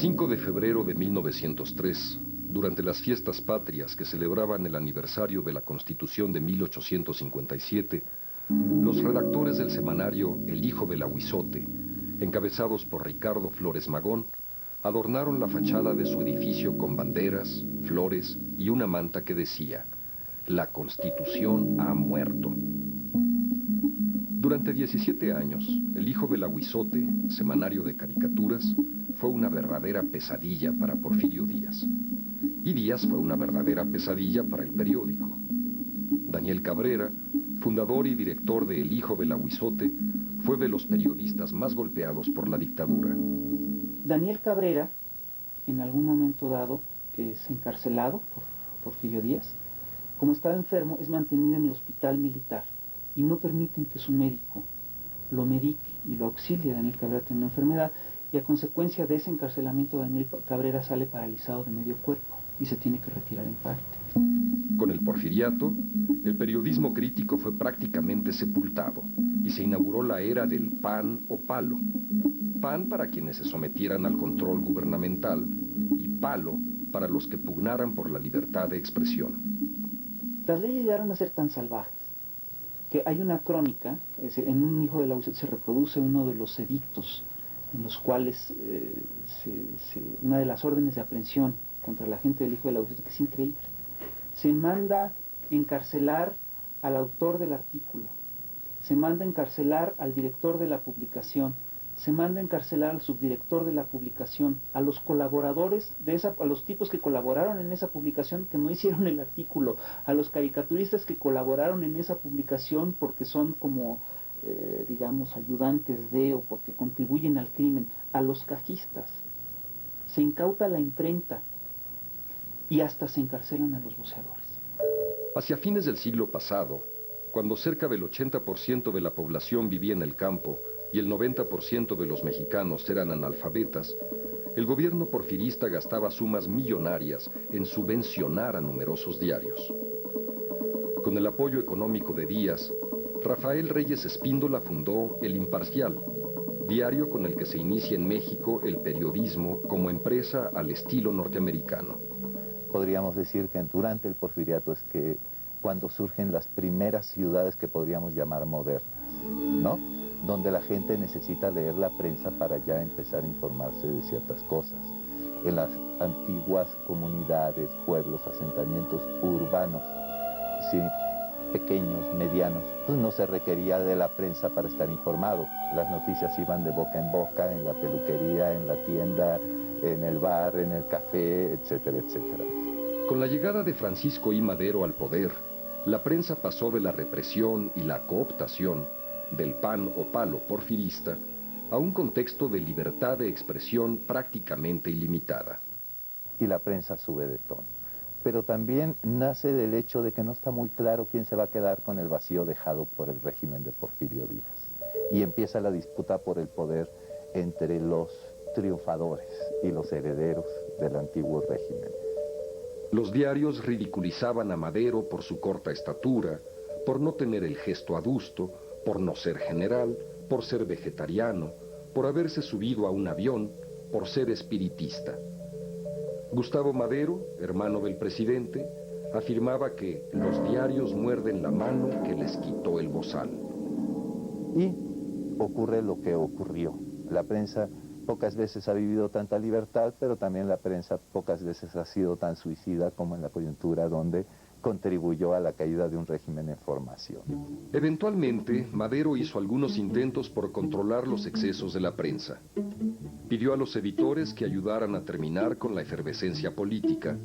5 de febrero de 1903, durante las fiestas patrias que celebraban el aniversario de la Constitución de 1857, los redactores del semanario El Hijo del Ahuizote, encabezados por Ricardo Flores Magón, adornaron la fachada de su edificio con banderas, flores y una manta que decía: "La Constitución ha muerto". Durante 17 años, El Hijo del Ahuizote, semanario de caricaturas, fue una verdadera pesadilla para Porfirio Díaz. Y Díaz fue una verdadera pesadilla para el periódico. Daniel Cabrera, fundador y director de El Hijo del Ahuizote, fue de los periodistas más golpeados por la dictadura. Daniel Cabrera, en algún momento dado, es encarcelado por Porfirio Díaz. Como estaba enfermo, es mantenido en el hospital militar y no permiten que su médico lo medique y lo auxilie. Daniel Cabrera tiene una enfermedad y a consecuencia de ese encarcelamiento Daniel Cabrera sale paralizado de medio cuerpo y se tiene que retirar en parte. Con el porfiriato, el periodismo crítico fue prácticamente sepultado y se inauguró la era del pan o palo. Pan para quienes se sometieran al control gubernamental y palo para los que pugnaran por la libertad de expresión. Las leyes llegaron a ser tan salvajes que hay una crónica, es decir, en Un Hijo del Ahuizote se reproduce uno de los edictos en los cuales una de las órdenes de aprehensión contra la gente del Hijo del Ahuizote, que es increíble. Se manda encarcelar al autor del artículo, se manda encarcelar al director de la publicación, se manda encarcelar al subdirector de la publicación, a los colaboradores a los tipos que colaboraron en esa publicación que no hicieron el artículo, a los caricaturistas que colaboraron en esa publicación porque son como digamos, ayudantes de o porque contribuyen al crimen, a los cajistas. Se incauta la imprenta y hasta se encarcelan a los voceadores. Hacia fines del siglo pasado, cuando cerca del 80% de la población vivía en el campo y el 90% de los mexicanos eran analfabetas, el gobierno porfirista gastaba sumas millonarias en subvencionar a numerosos diarios. Con el apoyo económico de Díaz, Rafael Reyes Espíndola fundó El Imparcial, diario con el que se inicia en México el periodismo como empresa al estilo norteamericano. Podríamos decir que durante el porfiriato es que cuando surgen las primeras ciudades que podríamos llamar modernas, ¿no? Donde la gente necesita leer la prensa para ya empezar a informarse de ciertas cosas. En las antiguas comunidades, pueblos, asentamientos urbanos, ¿sí?, pequeños, medianos, pues no se requería de la prensa para estar informado. Las noticias iban de boca en boca, en la peluquería, en la tienda, en el bar, en el café, etcétera, etcétera. Con la llegada de Francisco I. Madero al poder, la prensa pasó de la represión y la cooptación, del pan o palo porfirista, a un contexto de libertad de expresión prácticamente ilimitada. Y la prensa sube de tono. Pero también nace del hecho de que no está muy claro quién se va a quedar con el vacío dejado por el régimen de Porfirio Díaz. Y empieza la disputa por el poder entre los triunfadores y los herederos del antiguo régimen. Los diarios ridiculizaban a Madero por su corta estatura, por no tener el gesto adusto, por no ser general, por ser vegetariano, por haberse subido a un avión, por ser espiritista. Gustavo Madero, hermano del presidente, afirmaba que los diarios muerden la mano que les quitó el bozal. Y ocurre lo que ocurrió. La prensa pocas veces ha vivido tanta libertad, pero también la prensa pocas veces ha sido tan suicida como en la coyuntura donde contribuyó a la caída de un régimen en formación. Eventualmente, Madero hizo algunos intentos por controlar los excesos de la prensa. Pidió a los editores que ayudaran a terminar con la efervescencia política,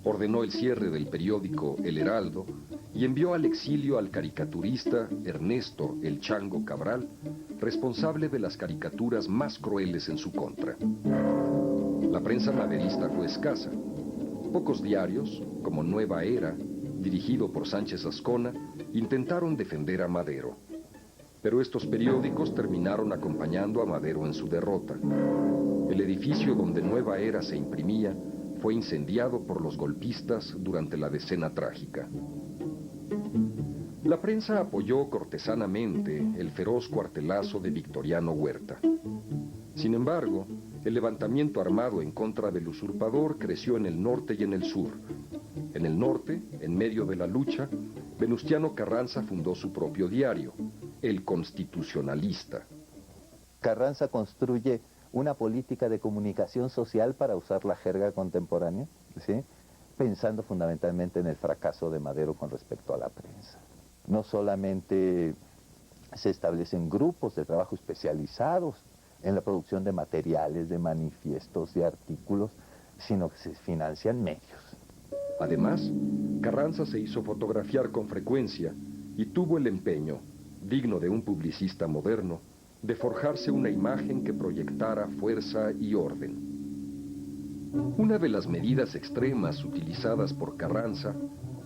ordenó el cierre del periódico El Heraldo y envió al exilio al caricaturista Ernesto El Chango Cabral, responsable de las caricaturas más crueles en su contra. La prensa maderista fue escasa. Pocos diarios, como Nueva Era, dirigido por Sánchez Azcona, intentaron defender a Madero. Pero estos periódicos terminaron acompañando a Madero en su derrota. El edificio donde Nueva Era se imprimía fue incendiado por los golpistas durante la Decena Trágica. La prensa apoyó cortesanamente el feroz cuartelazo de Victoriano Huerta. Sin embargo, el levantamiento armado en contra del usurpador creció en el norte y en el sur. En el norte, en medio de la lucha, Venustiano Carranza fundó su propio diario, El Constitucionalista. Carranza construye una política de comunicación social, para usar la jerga contemporánea, ¿sí?, pensando fundamentalmente en el fracaso de Madero con respecto a la prensa. No solamente se establecen grupos de trabajo especializados en la producción de materiales, de manifiestos, de artículos, sino que se financian medios. Además, Carranza se hizo fotografiar con frecuencia y tuvo el empeño, digno de un publicista moderno, de forjarse una imagen que proyectara fuerza y orden. Una de las medidas extremas utilizadas por Carranza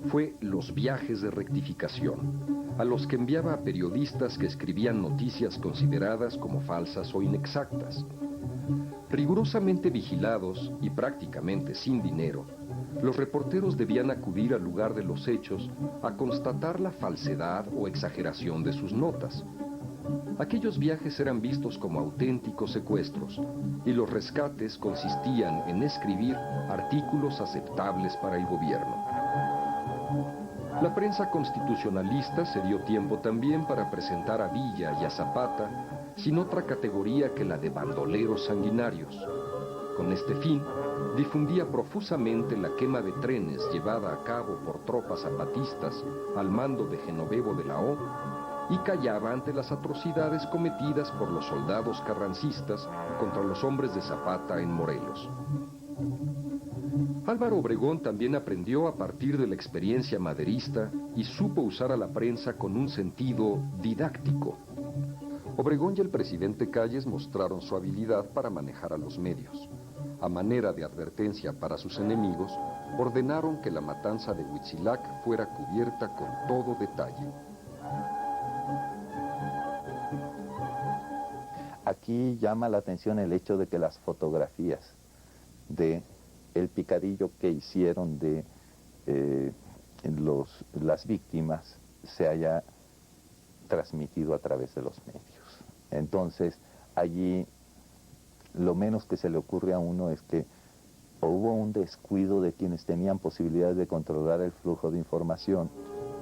fue los viajes de rectificación, a los que enviaba a periodistas que escribían noticias consideradas como falsas o inexactas. Rigurosamente vigilados y prácticamente sin dinero, los reporteros debían acudir al lugar de los hechos a constatar la falsedad o exageración de sus notas. Aquellos viajes eran vistos como auténticos secuestros y los rescates consistían en escribir artículos aceptables para el gobierno. La prensa constitucionalista se dio tiempo también para presentar a Villa y a Zapata sin otra categoría que la de bandoleros sanguinarios. Con este fin, difundía profusamente la quema de trenes llevada a cabo por tropas zapatistas al mando de Genovevo de la O, y callaba ante las atrocidades cometidas por los soldados carrancistas contra los hombres de Zapata en Morelos. Álvaro Obregón también aprendió a partir de la experiencia maderista y supo usar a la prensa con un sentido didáctico. Obregón y el presidente Calles mostraron su habilidad para manejar a los medios. A manera de advertencia para sus enemigos, ordenaron que la matanza de Huitzilac fuera cubierta con todo detalle. Aquí llama la atención el hecho de que las fotografías de el picadillo que hicieron de las víctimas se haya transmitido a través de los medios. Entonces, allí lo menos que se le ocurre a uno es que o hubo un descuido de quienes tenían posibilidades de controlar el flujo de información,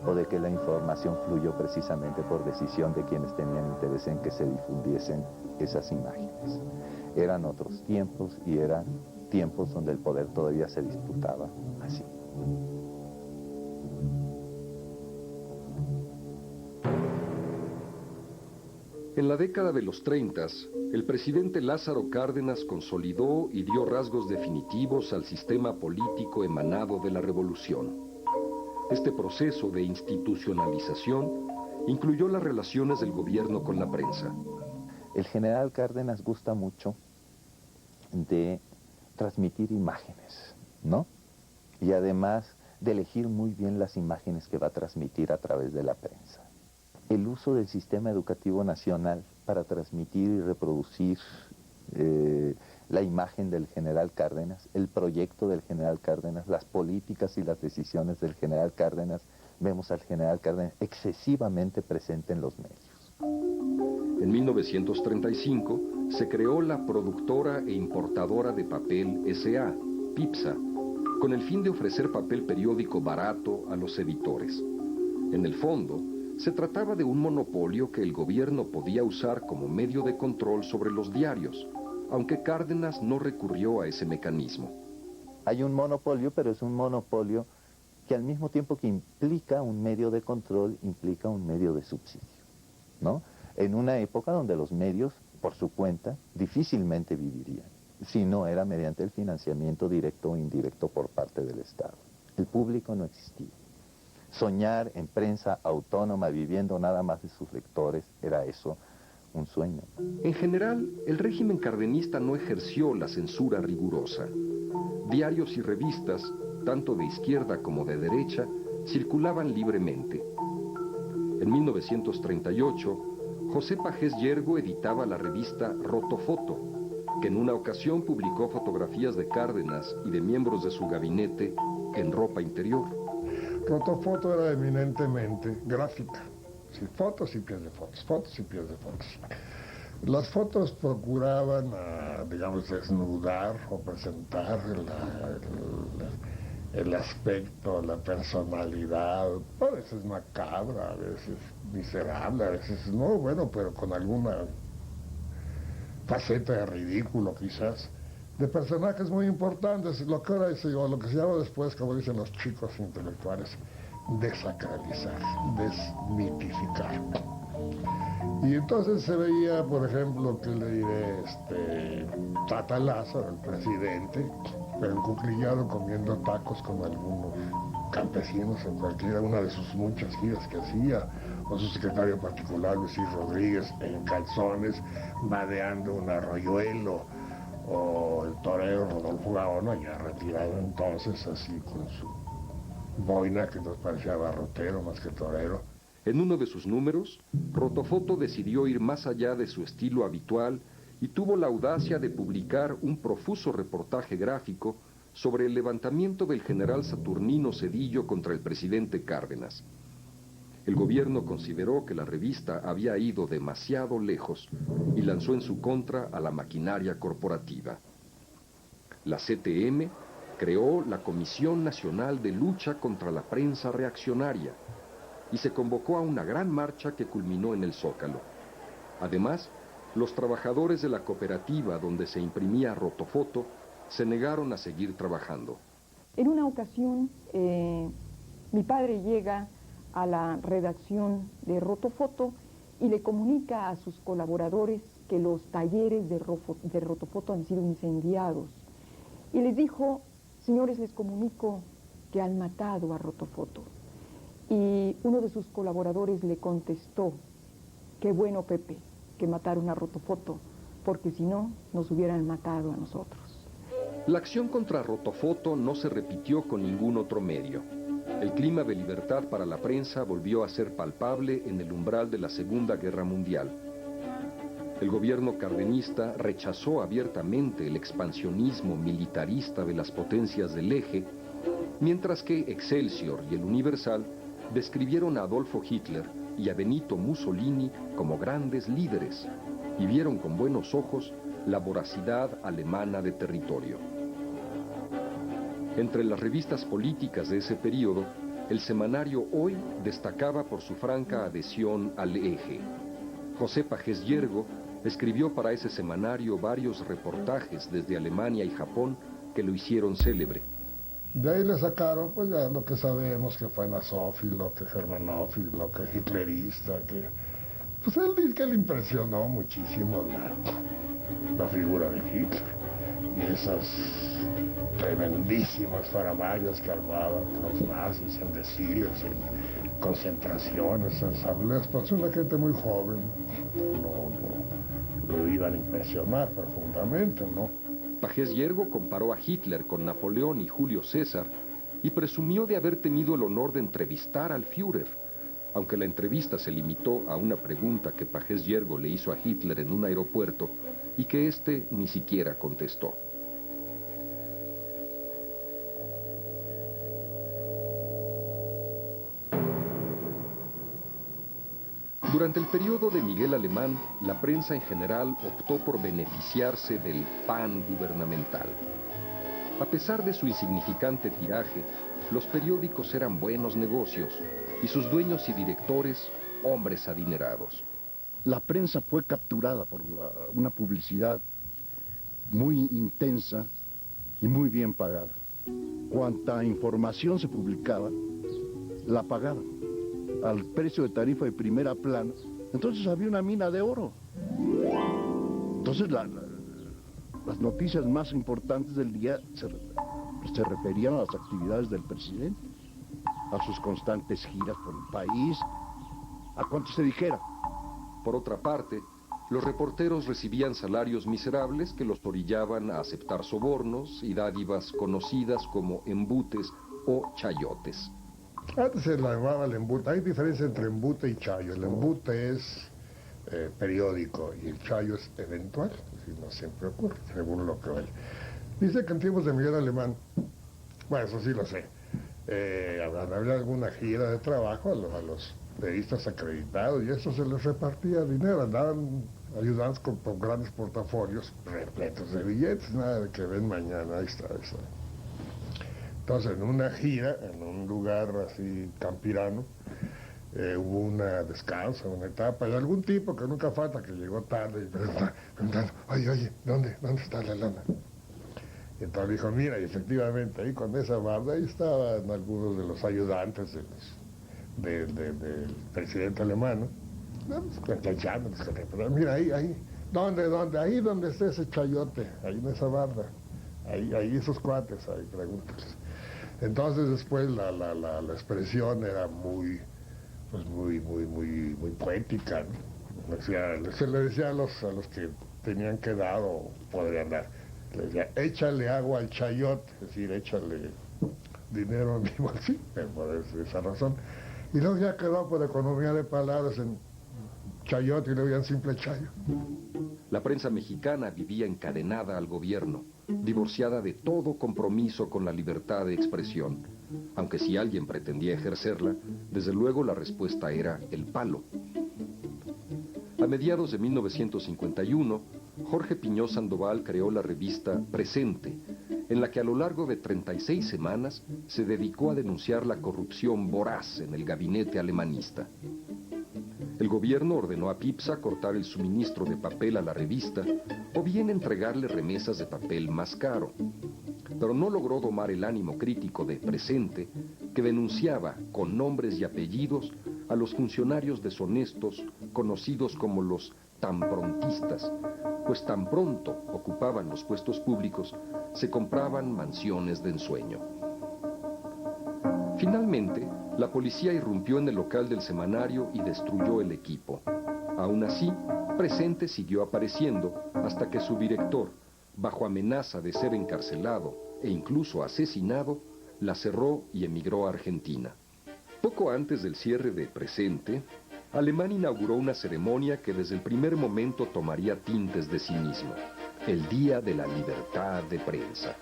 o de que la información fluyó precisamente por decisión de quienes tenían interés en que se difundiesen esas imágenes. Eran otros tiempos y eran tiempos donde el poder todavía se disputaba así. En la década de los 30, el presidente Lázaro Cárdenas consolidó y dio rasgos definitivos al sistema político emanado de la revolución. Este proceso de institucionalización incluyó las relaciones del gobierno con la prensa. El general Cárdenas gusta mucho de transmitir imágenes, ¿no? Y además de elegir muy bien las imágenes que va a transmitir a través de la prensa. El uso del sistema educativo nacional para transmitir y reproducir la imagen del general Cárdenas, el proyecto del general Cárdenas, las políticas y las decisiones del general Cárdenas. Vemos al general Cárdenas excesivamente presente en los medios. En 1935 se creó la productora e importadora de papel S.A., PIPSA, con el fin de ofrecer papel periódico barato a los editores. En el fondo, se trataba de un monopolio que el gobierno podía usar como medio de control sobre los diarios, aunque Cárdenas no recurrió a ese mecanismo. Hay un monopolio, pero es un monopolio que al mismo tiempo que implica un medio de control, implica un medio de subsidio, ¿no? En una época donde los medios, por su cuenta, difícilmente vivirían, si no era mediante el financiamiento directo o indirecto por parte del Estado. El público no existía. Soñar en prensa autónoma, viviendo nada más de sus lectores, era eso un sueño. En general, el régimen cardenista no ejerció la censura rigurosa. Diarios y revistas, tanto de izquierda como de derecha, circulaban libremente. En 1938, José Pajés Yergo editaba la revista Rotofoto, que en una ocasión publicó fotografías de Cárdenas y de miembros de su gabinete en ropa interior. Rotofoto era eminentemente gráfica. Sí, fotos y pies de fotos, fotos y pies de fotos. Las fotos procuraban, digamos, desnudar o presentar el aspecto, la personalidad, a veces macabra, a veces miserable, a veces no, bueno, pero con alguna faceta de ridículo quizás, de personajes muy importantes, lo que ahora o lo que se llama después, como dicen los chicos intelectuales, desacralizar, desmitificar. Y entonces se veía, por ejemplo, que le diré, Tata Lázaro, el presidente, pero encuclillado comiendo tacos con algunos campesinos en cualquiera una de sus muchas giras que hacía, o su secretario particular, Luis Rodríguez, en calzones, vadeando un arroyuelo, o el torero Rodolfo Gaona, ya retirado entonces, así con su boina que nos parecía barrotero más que torero. En uno de sus números, Rotofoto decidió ir más allá de su estilo habitual y tuvo la audacia de publicar un profuso reportaje gráfico sobre el levantamiento del general Saturnino Cedillo contra el presidente Cárdenas. El gobierno consideró que la revista había ido demasiado lejos y lanzó en su contra a la maquinaria corporativa. La CTM creó la Comisión Nacional de Lucha contra la Prensa Reaccionaria y se convocó a una gran marcha que culminó en el Zócalo. Además, los trabajadores de la cooperativa donde se imprimía Rotofoto se negaron a seguir trabajando. En una ocasión, mi padre llega a la redacción de Rotofoto y le comunica a sus colaboradores que los talleres de Rotofoto han sido incendiados. Y les dijo: señores, les comunico que han matado a Rotofoto. Y uno de sus colaboradores le contestó: qué bueno, Pepe, que mataron a Rotofoto, porque si no, nos hubieran matado a nosotros. La acción contra Rotofoto no se repitió con ningún otro medio. El clima de libertad para la prensa volvió a ser palpable en el umbral de la Segunda Guerra Mundial. El gobierno cardenista rechazó abiertamente el expansionismo militarista de las potencias del eje, mientras que Excelsior y el Universal describieron a Adolfo Hitler y a Benito Mussolini como grandes líderes y vieron con buenos ojos la voracidad alemana de territorio. Entre las revistas políticas de ese periodo, el semanario Hoy destacaba por su franca adhesión al eje. José Pagés Yergo escribió para ese semanario varios reportajes desde Alemania y Japón que lo hicieron célebre. De ahí le sacaron, pues ya lo que sabemos, que fue nasófilo, que germanófilo, que hitlerista, que... Pues él dice que le impresionó muchísimo la figura de Hitler y esas tremendísimas faramayas que armaban los nazis en desfiles, en concentraciones, en asambleas. Pues una gente muy joven, no lo iban a impresionar profundamente, ¿no? Pagés Yergo comparó a Hitler con Napoleón y Julio César y presumió de haber tenido el honor de entrevistar al Führer, aunque la entrevista se limitó a una pregunta que Pagés Yergo le hizo a Hitler en un aeropuerto y que éste ni siquiera contestó. Durante el periodo de Miguel Alemán, la prensa en general optó por beneficiarse del pan gubernamental. A pesar de su insignificante tiraje, los periódicos eran buenos negocios y sus dueños y directores, hombres adinerados. La prensa fue capturada por una publicidad muy intensa y muy bien pagada. Cuanta información se publicaba, la pagaban al precio de tarifa de primera plana. Entonces había una mina de oro. Entonces las noticias más importantes del día se referían a las actividades del presidente, a sus constantes giras por el país, a cuanto se dijera. Por otra parte, los reporteros recibían salarios miserables que los orillaban a aceptar sobornos y dádivas conocidas como embutes o chayotes. Antes se la llamaba el embute. Hay diferencia entre embute y chayo. El embute es periódico y el chayo es eventual, y no siempre ocurre, según lo que vale. Dice que en tiempos de Miguel Alemán, bueno, eso sí lo sé, había alguna gira de trabajo a los periodistas acreditados y eso se les repartía dinero, andaban ayudantes con grandes portafolios repletos de billetes, nada de que ven mañana, ahí está, ahí está. Entonces, en una gira, en un lugar así campirano, hubo una descansa, una etapa, y algún tipo que nunca falta, que llegó tarde y preguntando, oye, ¿dónde está la lana? Y entonces dijo, mira, y efectivamente, ahí con esa barda, ahí estaban algunos de los ayudantes del presidente alemán, ¿no? Pero mira, ahí, ¿dónde? Ahí donde está ese chayote, ahí en esa barda, ahí esos cuates, ahí, pregúntales. Entonces después la expresión era muy poética, ¿no? Se le decía a los que tenían que dar o podrían dar, le decía, échale agua al chayote, es decir, échale dinero a mi bolsillo, por esa razón. Y luego ya quedó por economía de palabras en chayote y le oían simple chayo. La prensa mexicana vivía encadenada al gobierno, divorciada de todo compromiso con la libertad de expresión, aunque si alguien pretendía ejercerla, desde luego la respuesta era el palo. A mediados de 1951, Jorge Piñó Sandoval creó la revista Presente, en la que a lo largo de 36 semanas se dedicó a denunciar la corrupción voraz en el gabinete alemanista. El gobierno ordenó a Pipsa cortar el suministro de papel a la revista o bien entregarle remesas de papel más caro, pero no logró domar el ánimo crítico de Presente, que denunciaba con nombres y apellidos a los funcionarios deshonestos conocidos como los tan prontistas, pues tan pronto ocupaban los puestos públicos, se compraban mansiones de ensueño. Finalmente, la policía irrumpió en el local del semanario y destruyó el equipo. Aún así, Presente siguió apareciendo hasta que su director, bajo amenaza de ser encarcelado e incluso asesinado, la cerró y emigró a Argentina. Poco antes del cierre de Presente, Alemán inauguró una ceremonia que desde el primer momento tomaría tintes de cinismo: el Día de la Libertad de Prensa.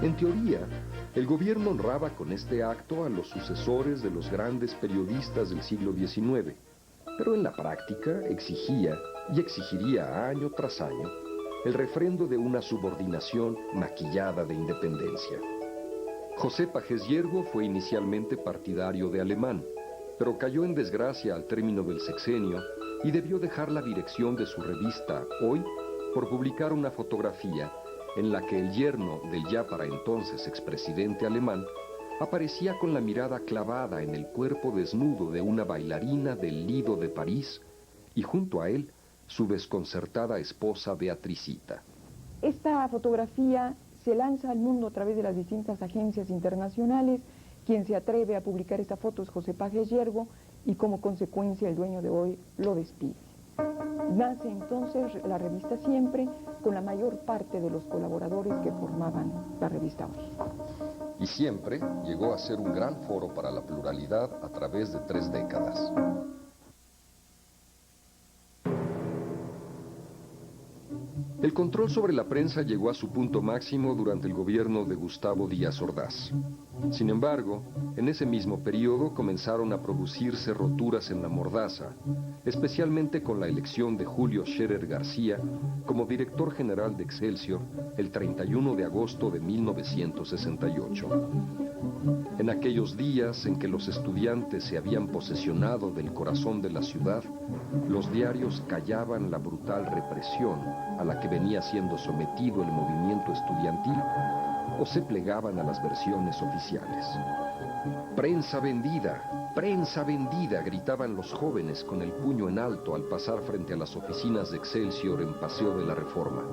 En teoría, el gobierno honraba con este acto a los sucesores de los grandes periodistas del siglo XIX, pero en la práctica exigía y exigiría año tras año el refrendo de una subordinación maquillada de independencia. José Pagés Yergo fue inicialmente partidario de Alemán, pero cayó en desgracia al término del sexenio y debió dejar la dirección de su revista Hoy por publicar una fotografía en la que el yerno del ya para entonces expresidente alemán aparecía con la mirada clavada en el cuerpo desnudo de una bailarina del Lido de París y junto a él su desconcertada esposa Beatricita. Esta fotografía se lanza al mundo a través de las distintas agencias internacionales. Quien se atreve a publicar esta foto es José Pagés Yergo y como consecuencia el dueño de Hoy lo despide. Nace entonces la revista Siempre con la mayor parte de los colaboradores que formaban la revista Hoy. Y Siempre llegó a ser un gran foro para la pluralidad a través de 3 décadas. El control sobre la prensa llegó a su punto máximo durante el gobierno de Gustavo Díaz Ordaz. Sin embargo, en ese mismo periodo comenzaron a producirse roturas en la mordaza, especialmente con la elección de Julio Scherer García como director general de Excelsior el 31 de agosto de 1968. En aquellos días en que los estudiantes se habían posesionado del corazón de la ciudad, los diarios callaban la brutal represión a la que venía siendo sometido el movimiento estudiantil o se plegaban a las versiones oficiales. ¡Prensa vendida!, gritaban los jóvenes con el puño en alto al pasar frente a las oficinas de Excelsior en Paseo de la Reforma.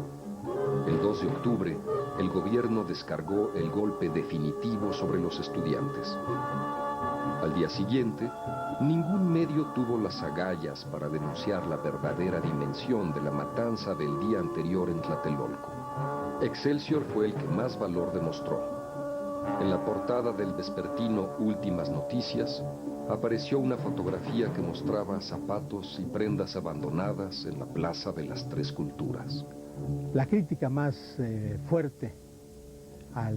El 2 de octubre, el gobierno descargó el golpe definitivo sobre los estudiantes. Al día siguiente, ningún medio tuvo las agallas para denunciar la verdadera dimensión de la matanza del día anterior en Tlatelolco. Excelsior fue el que más valor demostró. En la portada del vespertino Últimas Noticias apareció una fotografía que mostraba zapatos y prendas abandonadas en la Plaza de las Tres Culturas. La crítica más fuerte a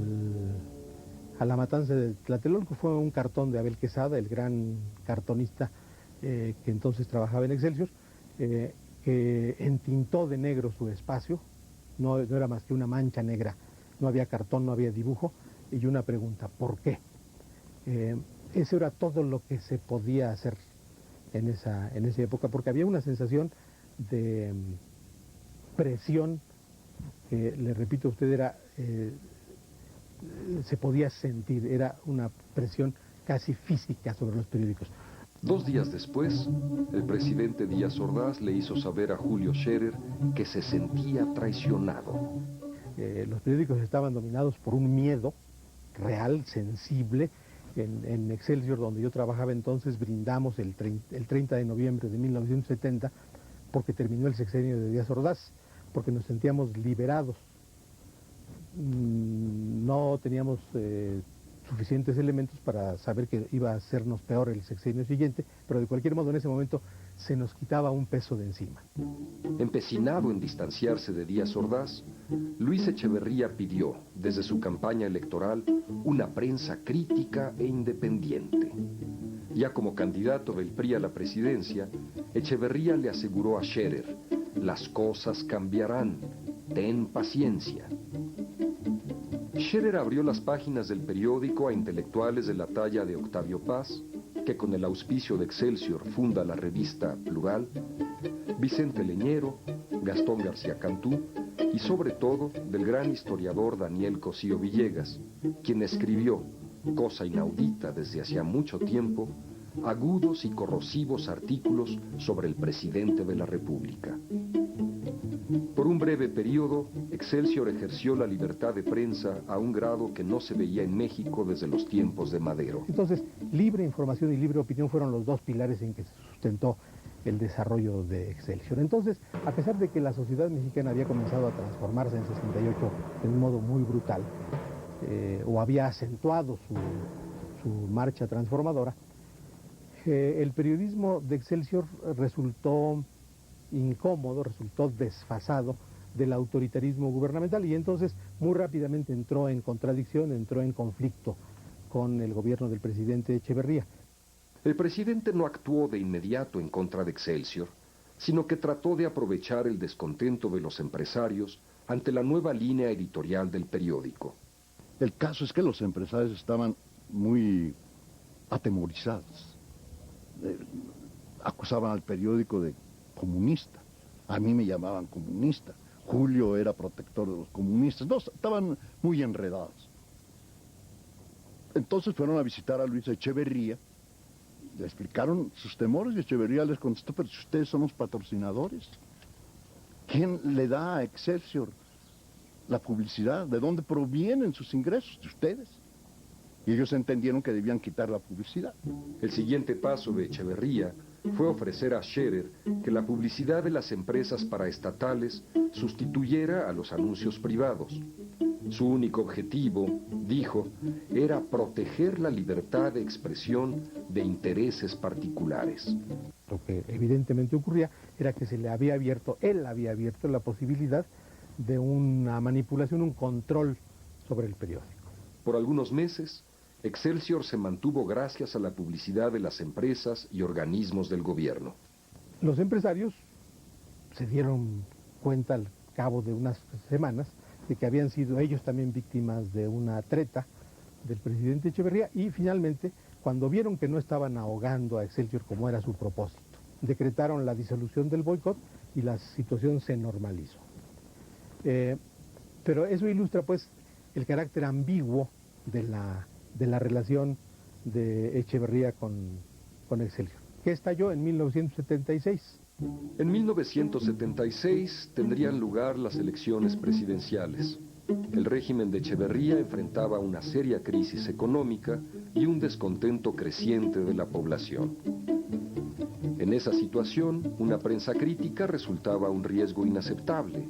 la matanza de Tlatelolco fue un cartón de Abel Quesada, el gran cartonista que entonces trabajaba en Excelsior, que entintó de negro su espacio, no era más que una mancha negra, no había cartón, no había dibujo, y una pregunta, ¿por qué? Eso era todo lo que se podía hacer en esa época, porque había una sensación de presión, que le repito a usted, se podía sentir, era una presión casi física sobre los periódicos. 2 días después, el presidente Díaz Ordaz le hizo saber a Julio Scherer que se sentía traicionado. Los periódicos estaban dominados por un miedo real, sensible. En Excelsior, donde yo trabajaba entonces, brindamos el 30 de noviembre de 1970, porque terminó el sexenio de Díaz Ordaz, porque nos sentíamos liberados. No teníamos suficientes elementos para saber que iba a hacernos peor el sexenio siguiente, pero de cualquier modo en ese momento se nos quitaba un peso de encima. Empecinado en distanciarse de Díaz Ordaz, Luis Echeverría pidió, desde su campaña electoral, una prensa crítica e independiente. Ya como candidato del PRI a la presidencia, Echeverría le aseguró a Scherer: las cosas cambiarán, ten paciencia. Scherer abrió las páginas del periódico a intelectuales de la talla de Octavio Paz, que con el auspicio de Excelsior funda la revista Plural, Vicente Leñero, Gastón García Cantú y sobre todo del gran historiador Daniel Cosío Villegas, quien escribió, cosa inaudita desde hacía mucho tiempo, agudos y corrosivos artículos sobre el presidente de la República. Por un breve periodo, Excelsior ejerció la libertad de prensa a un grado que no se veía en México desde los tiempos de Madero. Entonces, libre información y libre opinión fueron los dos pilares en que se sustentó el desarrollo de Excelsior. Entonces, a pesar de que la sociedad mexicana había comenzado a transformarse en 68 de un modo muy brutal, o había acentuado su marcha transformadora, el periodismo de Excelsior resultó incómodo, resultó desfasado del autoritarismo gubernamental, y entonces muy rápidamente entró en contradicción, entró en conflicto con el gobierno del presidente Echeverría. El presidente no actuó de inmediato en contra de Excelsior, sino que trató de aprovechar el descontento de los empresarios ante la nueva línea editorial del periódico. El caso es que los empresarios estaban muy atemorizados. Acusaban al periódico de comunista. A mí me llamaban comunista. Julio era protector de los comunistas. No, estaban muy enredados. Entonces fueron a visitar a Luis Echeverría, le explicaron sus temores y Echeverría les contestó: pero si ustedes son los patrocinadores, ¿quién le da a Excelsior la publicidad? ¿De dónde provienen sus ingresos? De ustedes. Y ellos entendieron que debían quitar la publicidad. El siguiente paso de Echeverría fue ofrecer a Scherer que la publicidad de las empresas paraestatales sustituyera a los anuncios privados. Su único objetivo, dijo, era proteger la libertad de expresión de intereses particulares. Lo que evidentemente ocurría era que él había abierto la posibilidad de una manipulación, un control sobre el periódico. Por algunos meses, Excelsior se mantuvo gracias a la publicidad de las empresas y organismos del gobierno. Los empresarios se dieron cuenta al cabo de unas semanas de que habían sido ellos también víctimas de una treta del presidente Echeverría, y finalmente, cuando vieron que no estaban ahogando a Excelsior como era su propósito, decretaron la disolución del boicot y la situación se normalizó. Pero eso ilustra pues el carácter ambiguo de la relación de Echeverría con Excelsior, que estalló en 1976. En 1976 tendrían lugar las elecciones presidenciales. El régimen de Echeverría enfrentaba una seria crisis económica y un descontento creciente de la población. En esa situación, una prensa crítica resultaba un riesgo inaceptable,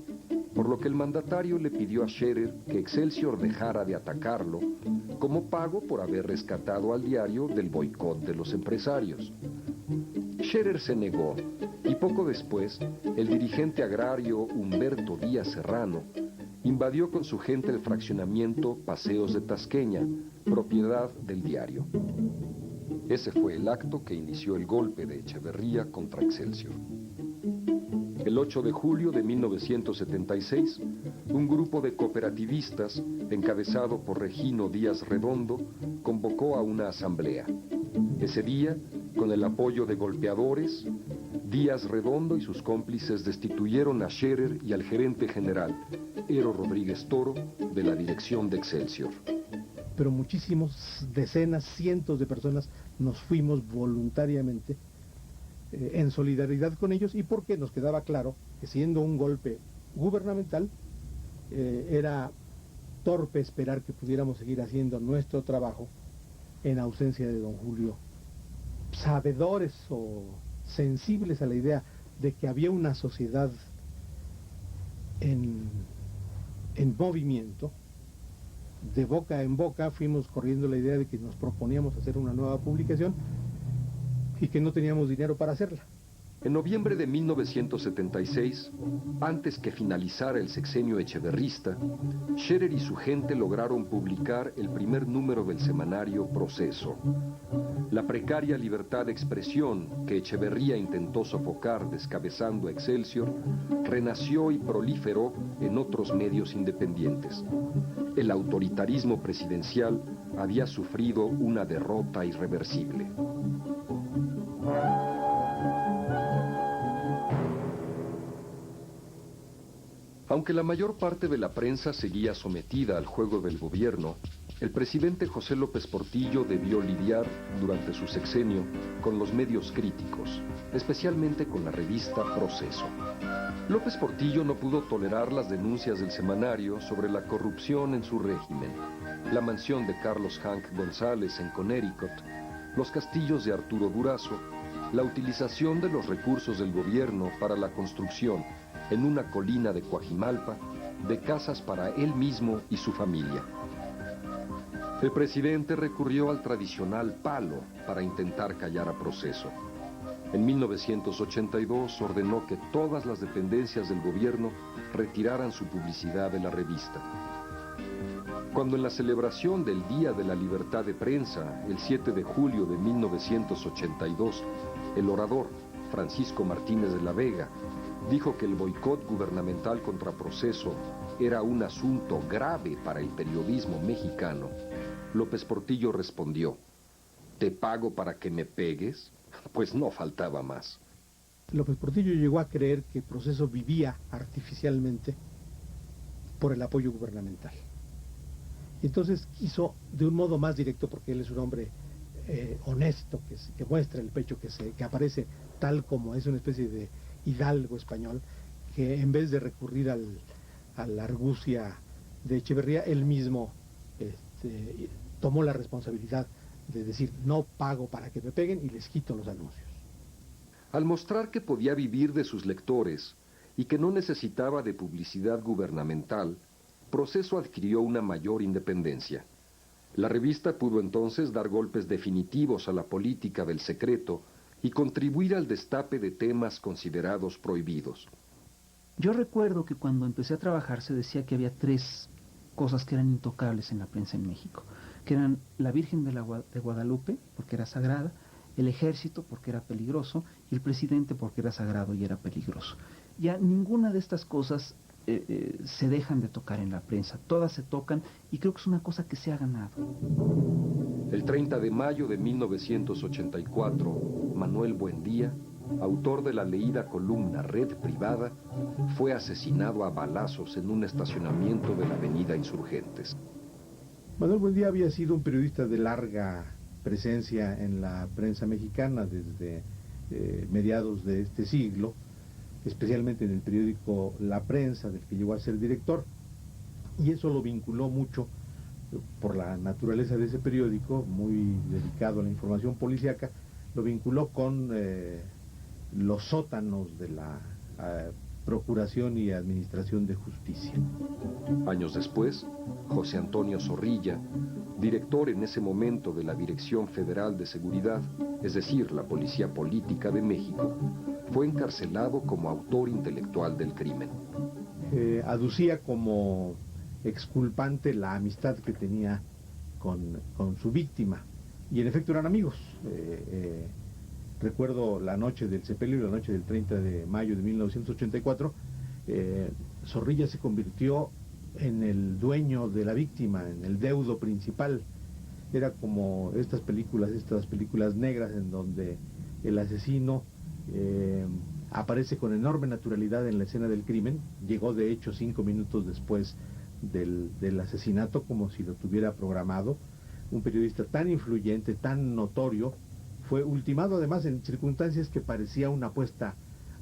por lo que el mandatario le pidió a Scherer que Excelsior dejara de atacarlo como pago por haber rescatado al diario del boicot de los empresarios. Scherer se negó, y poco después, el dirigente agrario Humberto Díaz Serrano invadió con su gente el fraccionamiento Paseos de Tasqueña, propiedad del diario. Ese fue el acto que inició el golpe de Echeverría contra Excelsior. El 8 de julio de 1976, un grupo de cooperativistas, encabezado por Regino Díaz Redondo, convocó a una asamblea. Ese día, con el apoyo de golpeadores, Díaz Redondo y sus cómplices destituyeron a Scherer y al gerente general, Ero Rodríguez Toro, de la dirección de Excelsior. Pero muchísimos, decenas, cientos de personas nos fuimos voluntariamente en solidaridad con ellos, y porque nos quedaba claro que, siendo un golpe gubernamental, era torpe esperar que pudiéramos seguir haciendo nuestro trabajo en ausencia de don Julio, sabedores o sensibles a la idea de que había una sociedad en movimiento. De boca en boca fuimos corriendo la idea de que nos proponíamos hacer una nueva publicación y que no teníamos dinero para hacerla. En noviembre de 1976, antes que finalizara el sexenio echeverrista, Scherer y su gente lograron publicar el primer número del semanario Proceso. La precaria libertad de expresión que Echeverría intentó sofocar descabezando a Excelsior, renació y proliferó en otros medios independientes. El autoritarismo presidencial había sufrido una derrota irreversible. Aunque la mayor parte de la prensa seguía sometida al juego del gobierno, el presidente José López Portillo debió lidiar, durante su sexenio, con los medios críticos, especialmente con la revista Proceso. López Portillo no pudo tolerar las denuncias del semanario sobre la corrupción en su régimen, la mansión de Carlos Hank González en Connecticut, los castillos de Arturo Durazo, la utilización de los recursos del gobierno para la construcción en una colina de Coajimalpa de casas para él mismo y su familia. El presidente recurrió al tradicional palo para intentar callar a Proceso. En 1982 ordenó que todas las dependencias del gobierno retiraran su publicidad de la revista. Cuando en la celebración del Día de la Libertad de Prensa, el 7 de julio de 1982, el orador Francisco Martínez de la Vega dijo que el boicot gubernamental contra Proceso era un asunto grave para el periodismo mexicano, López Portillo respondió: ¿te pago para que me pegues? Pues no faltaba más. López Portillo llegó a creer que Proceso vivía artificialmente por el apoyo gubernamental. Entonces quiso, de un modo más directo, porque él es un hombre honesto, que muestra el pecho, que aparece tal como es, una especie de hidalgo español, que en vez de recurrir a la argucia de Echeverría, él mismo tomó la responsabilidad de decir: no pago para que me peguen y les quito los anuncios. Al mostrar que podía vivir de sus lectores y que no necesitaba de publicidad gubernamental, Proceso adquirió una mayor independencia. La revista pudo entonces dar golpes definitivos a la política del secreto y contribuir al destape de temas considerados prohibidos. Yo recuerdo que cuando empecé a trabajar se decía que había 3 cosas que eran intocables en la prensa en México, que eran la Virgen de Guadalupe, porque era sagrada, el ejército, porque era peligroso, y el presidente, porque era sagrado y era peligroso. Ya ninguna de estas cosas se dejan de tocar en la prensa, todas se tocan, y creo que es una cosa que se ha ganado. El 30 de mayo de 1984, Manuel Buendía, autor de la leída columna Red Privada, fue asesinado a balazos en un estacionamiento de la avenida Insurgentes. Manuel Buendía había sido un periodista de larga presencia en la prensa mexicana desde mediados de este siglo, especialmente en el periódico La Prensa, del que llegó a ser director, y eso lo vinculó mucho, por la naturaleza de ese periódico, muy dedicado a la información policíaca, lo vinculó con los sótanos de la Procuración y Administración de Justicia. Años después, José Antonio Zorrilla, director en ese momento de la Dirección Federal de Seguridad, es decir, la Policía Política de México, fue encarcelado como autor intelectual del crimen. Aducía como exculpante la amistad que tenía con su víctima, y en efecto eran amigos. Recuerdo la noche del sepelio, la noche del 30 de mayo de 1984, Zorrilla se convirtió en el dueño de la víctima, en el deudo principal. Era como estas películas negras en donde el asesino aparece con enorme naturalidad en la escena del crimen. Llegó de hecho 5 minutos después del asesinato, como si lo tuviera programado. Un periodista tan influyente, tan notorio, fue ultimado además en circunstancias que parecía una puesta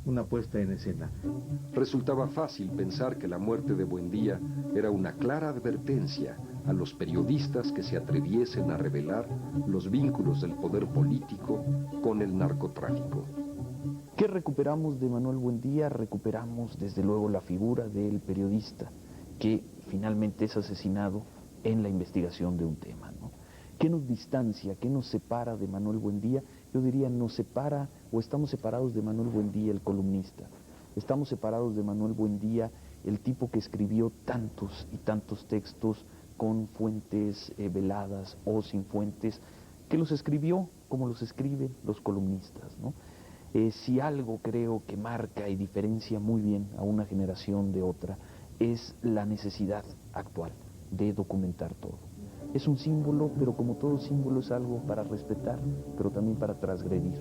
en escena. Resultaba fácil pensar que la muerte de Buendía era una clara advertencia a los periodistas que se atreviesen a revelar los vínculos del poder político con el narcotráfico. ¿Qué recuperamos de Manuel Buendía? Recuperamos desde luego la figura del periodista que finalmente es asesinado en la investigación de un tema, ¿no? ¿Qué nos distancia, qué nos separa de Manuel Buendía? Yo diría, nos separa, o estamos separados de Manuel Buendía, el columnista. Estamos separados de Manuel Buendía, el tipo que escribió tantos y tantos textos con fuentes veladas o sin fuentes, que los escribió como los escriben los columnistas, ¿no? Si algo creo que marca y diferencia muy bien a una generación de otra, es la necesidad actual de documentar todo. Es un símbolo, pero como todo símbolo es algo para respetar, pero también para transgredir.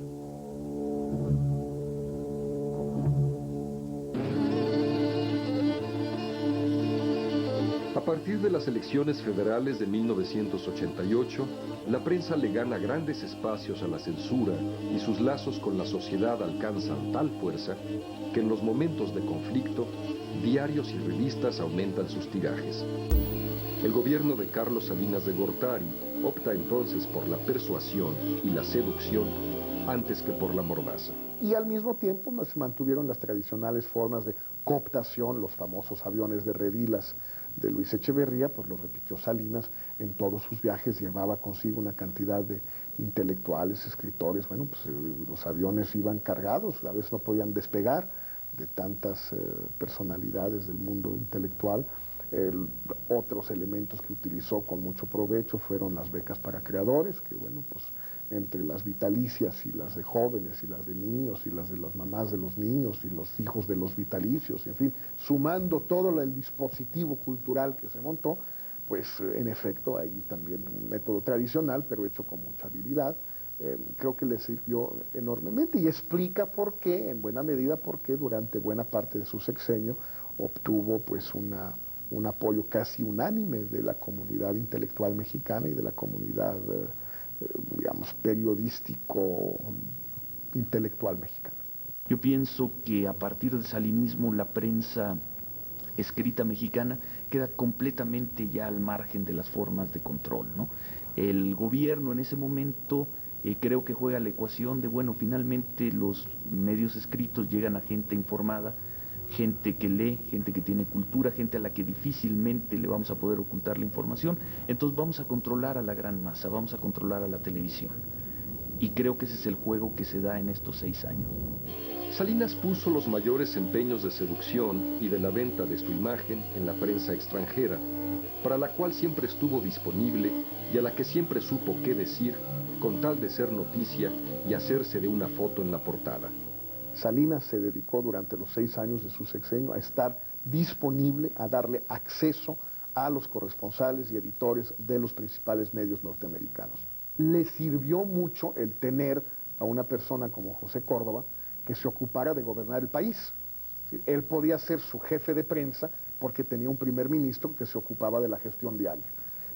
A partir de las elecciones federales de 1988, la prensa le gana grandes espacios a la censura y sus lazos con la sociedad alcanzan tal fuerza que en los momentos de conflicto, diarios y revistas aumentan sus tirajes. El gobierno de Carlos Salinas de Gortari opta entonces por la persuasión y la seducción antes que por la mordaza. Y al mismo tiempo se mantuvieron las tradicionales formas de cooptación, los famosos aviones de revilas de Luis Echeverría, pues lo repitió Salinas en todos sus viajes, llevaba consigo una cantidad de intelectuales, escritores, bueno, pues los aviones iban cargados, a veces no podían despegar de tantas personalidades del mundo intelectual. Otros elementos que utilizó con mucho provecho fueron las becas para creadores, que bueno, pues entre las vitalicias y las de jóvenes y las de niños y las de las mamás de los niños y los hijos de los vitalicios, en fin, sumando todo el dispositivo cultural que se montó, pues en efecto ahí también un método tradicional, pero hecho con mucha habilidad, creo que le sirvió enormemente y explica por qué, en buena medida, por qué durante buena parte de su sexenio obtuvo pues un apoyo casi unánime de la comunidad intelectual mexicana y de la comunidad, digamos, periodístico intelectual mexicana. Yo pienso que a partir del salinismo la prensa escrita mexicana queda completamente ya al margen de las formas de control, ¿no? El gobierno en ese momento creo que juega la ecuación de, bueno, finalmente los medios escritos llegan a gente informada, gente que lee, gente que tiene cultura, gente a la que difícilmente le vamos a poder ocultar la información, entonces vamos a controlar a la gran masa, vamos a controlar a la televisión. Y creo que ese es el juego que se da en estos 6 años. Salinas puso los mayores empeños de seducción y de la venta de su imagen en la prensa extranjera, para la cual siempre estuvo disponible y a la que siempre supo qué decir, con tal de ser noticia y hacerse de una foto en la portada. Salinas se dedicó durante los 6 años de su sexenio a estar disponible, a darle acceso a los corresponsales y editores de los principales medios norteamericanos. Le sirvió mucho el tener a una persona como José Córdoba que se ocupara de gobernar el país. Es decir, él podía ser su jefe de prensa porque tenía un primer ministro que se ocupaba de la gestión diaria.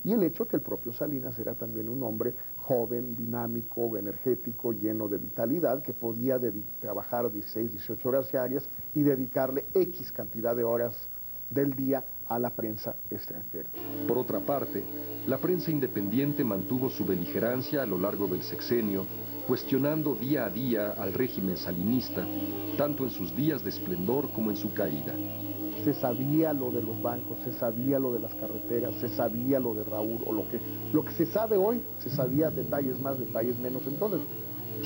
Y el hecho que el propio Salinas era también un hombre joven, dinámico, energético, lleno de vitalidad, que podía trabajar 16, 18 horas diarias y dedicarle X cantidad de horas del día a la prensa extranjera. Por otra parte, la prensa independiente mantuvo su beligerancia a lo largo del sexenio, cuestionando día a día al régimen salinista, tanto en sus días de esplendor como en su caída. Se sabía lo de los bancos, se sabía lo de las carreteras, se sabía lo de Raúl, o lo que se sabe hoy, se sabía detalles más, detalles menos. Entonces,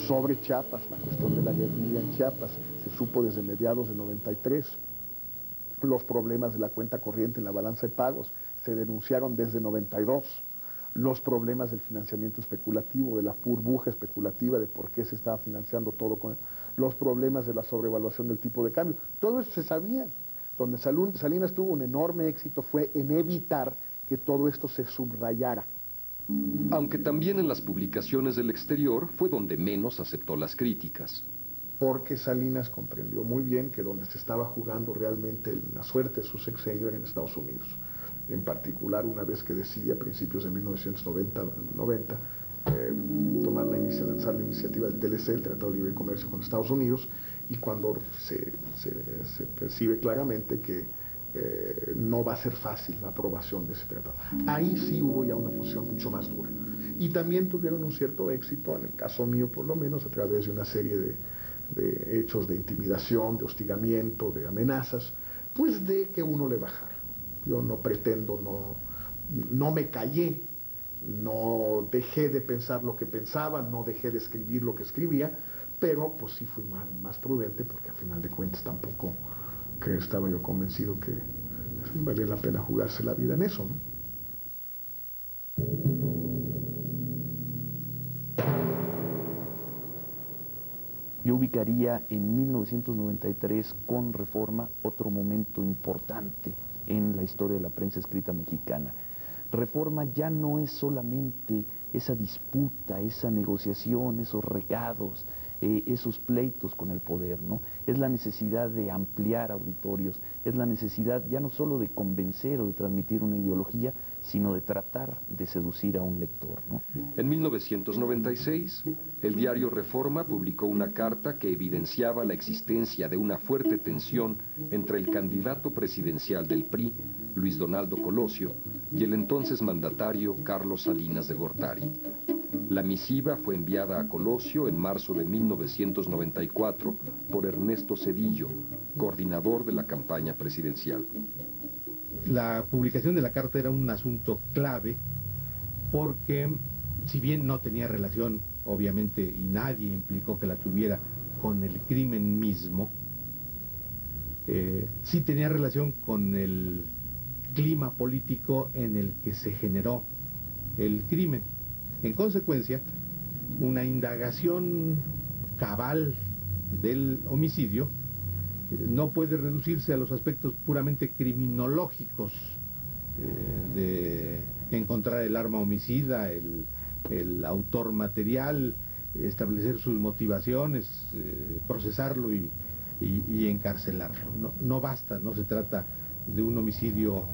sobre Chiapas, la cuestión de la guerrilla en Chiapas, se supo desde mediados de 93. Los problemas de la cuenta corriente en la balanza de pagos se denunciaron desde 92. los problemas del financiamiento especulativo, de la burbuja especulativa, de por qué se estaba financiando todo con los problemas de la sobrevaluación del tipo de cambio. Todo eso se sabía. Donde Salinas tuvo un enorme éxito fue en evitar que todo esto se subrayara. Aunque también en las publicaciones del exterior fue donde menos aceptó las críticas. Porque Salinas comprendió muy bien que donde se estaba jugando realmente la suerte de su sexenio era en Estados Unidos. En particular, una vez que decide a principios de 1990 lanzar la iniciativa del TLC, el Tratado de Libre Comercio con Estados Unidos, y cuando se percibe claramente que no va a ser fácil la aprobación de ese tratado. Ahí sí hubo ya una posición mucho más dura. Y también tuvieron un cierto éxito, en el caso mío por lo menos, a través de una serie de hechos de intimidación, de hostigamiento, de amenazas, pues de que uno le bajara. Yo no pretendo, no me callé, no dejé de pensar lo que pensaba, no dejé de escribir lo que escribía, pero pues sí fui más prudente, porque al final de cuentas tampoco que estaba yo convencido que valía la pena jugarse la vida en eso, ¿no? Yo ubicaría en 1993 con Reforma otro momento importante en la historia de la prensa escrita mexicana. Reforma ya no es solamente esa disputa, esa negociación, esos regados, esos pleitos con el poder, ¿no? Es la necesidad de ampliar auditorios, es la necesidad ya no solo de convencer o de transmitir una ideología, sino de tratar de seducir a un lector, ¿no? En 1996, el diario Reforma publicó una carta que evidenciaba la existencia de una fuerte tensión entre el candidato presidencial del PRI, Luis Donaldo Colosio, y el entonces mandatario Carlos Salinas de Gortari. La misiva fue enviada a Colosio en marzo de 1994 por Ernesto Zedillo, coordinador de la campaña presidencial. La publicación de la carta era un asunto clave porque, si bien no tenía relación, obviamente, y nadie implicó que la tuviera con el crimen mismo, sí tenía relación con el clima político en el que se generó el crimen. En consecuencia, una indagación cabal del homicidio no puede reducirse a los aspectos puramente criminológicos de encontrar el arma homicida, el autor material, establecer sus motivaciones, procesarlo y encarcelarlo. No basta, no se trata de un homicidio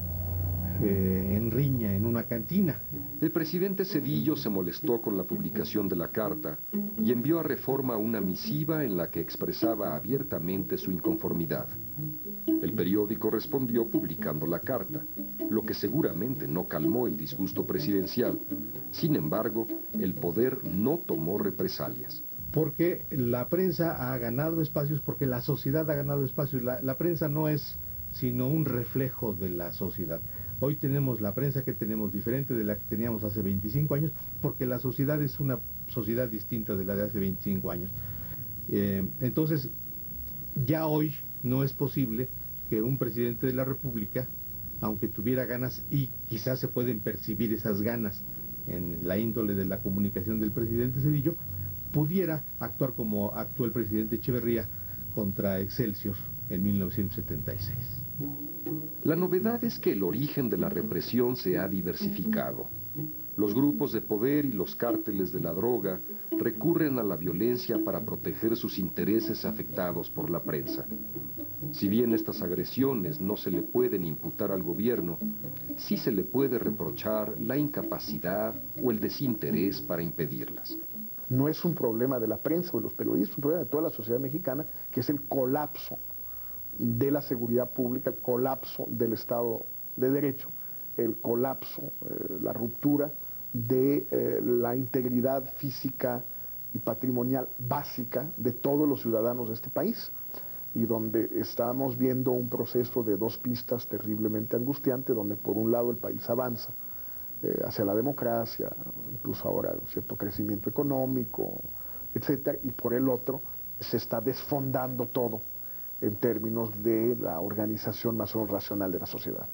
en riña, en una cantina. El presidente Zedillo se molestó con la publicación de la carta y envió a Reforma una misiva en la que expresaba abiertamente su inconformidad. El periódico respondió publicando la carta, lo que seguramente no calmó el disgusto presidencial. Sin embargo, el poder no tomó represalias. Porque la prensa ha ganado espacios, porque la sociedad ha ganado espacios. La prensa no es sino un reflejo de la sociedad. Hoy tenemos la prensa que tenemos diferente de la que teníamos hace 25 años, porque la sociedad es una sociedad distinta de la de hace 25 años. Entonces, ya hoy no es posible que un presidente de la República, aunque tuviera ganas, y quizás se pueden percibir esas ganas en la índole de la comunicación del presidente Zedillo, pudiera actuar como actuó el presidente Echeverría contra Excelsior en 1976. La novedad es que el origen de la represión se ha diversificado. Los grupos de poder y los cárteles de la droga recurren a la violencia para proteger sus intereses afectados por la prensa. Si bien estas agresiones no se le pueden imputar al gobierno, sí se le puede reprochar la incapacidad o el desinterés para impedirlas. No es un problema de la prensa o de los periodistas, es un problema de toda la sociedad mexicana, que es el colapso de la seguridad pública, el colapso del Estado de Derecho, el colapso, la ruptura de la integridad física y patrimonial básica de todos los ciudadanos de este país, y donde estamos viendo un proceso de dos pistas terriblemente angustiante, donde por un lado el país avanza hacia la democracia, incluso ahora un cierto crecimiento económico, etcétera, y por el otro se está desfondando todo en términos de la organización más o menos racional de la sociedad.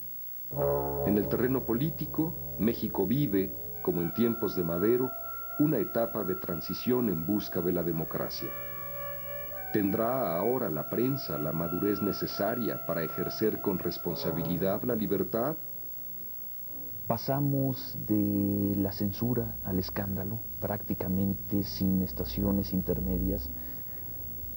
En el terreno político, México vive, como en tiempos de Madero, una etapa de transición en busca de la democracia. ¿Tendrá ahora la prensa la madurez necesaria para ejercer con responsabilidad la libertad? Pasamos de la censura al escándalo, prácticamente sin estaciones intermedias.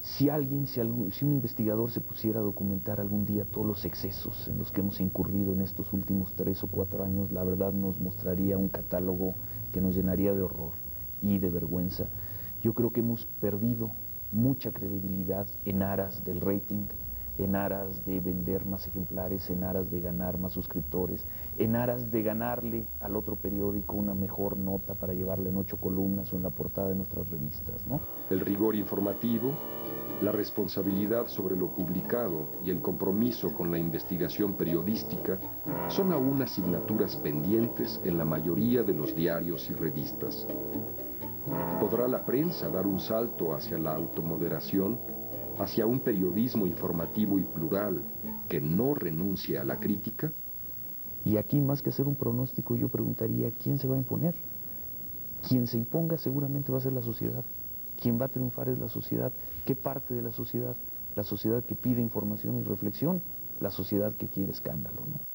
Si un investigador se pusiera a documentar algún día todos los excesos en los que hemos incurrido en estos últimos 3 o 4 años, la verdad nos mostraría un catálogo que nos llenaría de horror y de vergüenza. Yo creo que hemos perdido mucha credibilidad en aras del rating, en aras de vender más ejemplares, en aras de ganar más suscriptores, en aras de ganarle al otro periódico una mejor nota para llevarle en 8 columnas o en la portada de nuestras revistas, ¿no? El rigor informativo, la responsabilidad sobre lo publicado y el compromiso con la investigación periodística son aún asignaturas pendientes en la mayoría de los diarios y revistas. ¿Podrá la prensa dar un salto hacia la automoderación, hacia un periodismo informativo y plural que no renuncie a la crítica? Y aquí, más que hacer un pronóstico, yo preguntaría, ¿quién se va a imponer? Quien se imponga seguramente va a ser la sociedad. Quien va a triunfar es la sociedad. ¿Qué parte de la sociedad? La sociedad que pide información y reflexión, la sociedad que quiere escándalo, ¿no?